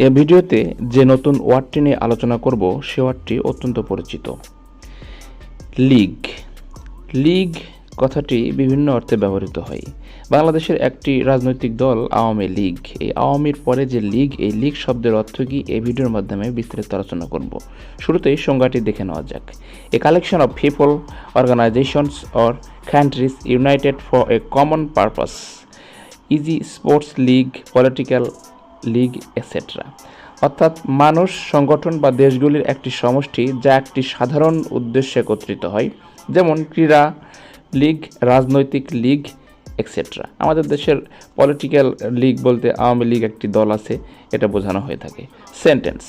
এই ভিডিওতে যে নতুন ওয়ার্ডটি নিয়ে আলোচনা করব সে ওয়ার্ডটি অত্যন্ত পরিচিত। লীগ। লীগ কথাটি বিভিন্ন অর্থে ব্যবহৃত হয়। বাংলাদেশের একটি রাজনৈতিক দল আওয়ামী লীগ। এই আওয়ামীর পরে যে লীগ, এই লীগ শব্দের অর্থ কি এই ভিডিওর মাধ্যমে বিস্তারিত আলোচনা করব। শুরুতেই সংজ্ঞাটি দেখে নেওয়া যাক। A collection of people, organizations or countries united for a common purpose, eg sports league, political league etcetera. অর্থাৎ মানুষ, সংগঠন বা দেশগুলির একটি সমষ্টি যা একটি সাধারণ উদ্দেশ্যে একত্রিত হয়, যেমন ক্রীড়া লীগ, রাজনৈতিক লীগ এটসেট্রা। আমাদের দেশের পলিটিক্যাল লীগ বলতে আওয়ামী লীগ একটি দল আছে, এটা বোঝানো হয়ে থাকে। Sentence: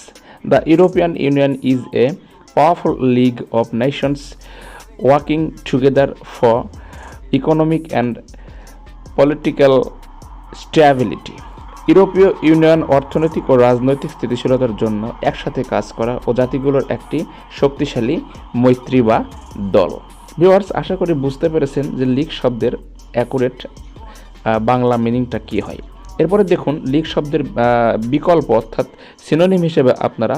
the European union is a powerful league of Nations working together for economic and political stability. ইউরোপীয় ইউনিয়ন অর্থনৈতিক ও রাজনৈতিক স্থিতিশীলতার জন্য একসাথে কাজ করা ও জাতিগুলোর একটি শক্তিশালী মৈত্রী বা দল। ভিউয়ার্স, আশা করি বুঝতে পেরেছেন যে লীগ শব্দের অ্যাকুরেট বাংলা মিনিংটা কী হয়। এরপরে দেখুন, লীগ শব্দের বিকল্প অর্থাৎ সিনোনিম হিসেবে আপনারা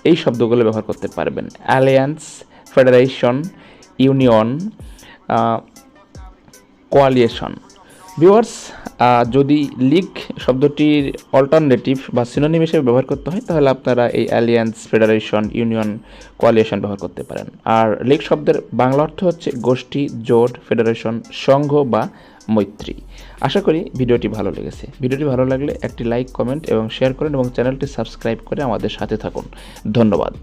এই শব্দগুলো ব্যবহার করতে পারবেন: অ্যালিয়ান্স, ফেডারেশন, ইউনিয়ন, কোয়ালিয়েশন। ভিউয়ার্স, যদি লীগ শব্দটির অল্টারনেটিভ বা সিনোনিম হিসেবে ব্যবহার করতে হয় তাহলে আপনারা এই অ্যালিয়ান্স, ফেডারেশন, ইউনিয়ন, কোয়ালিয়েশন ব্যবহার করতে পারেন। আর লীগ শব্দের বাংলা অর্থ হচ্ছে গোষ্ঠী, জোট, ফেডারেশন, সংঘ বা মৈত্রী। আশা করি ভিডিওটি ভালো লেগেছে। ভিডিওটি ভালো লাগলে একটি লাইক, কমেন্ট এবং শেয়ার করেন এবং চ্যানেলটি সাবস্ক্রাইব করে আমাদের সাথে থাকুন। ধন্যবাদ।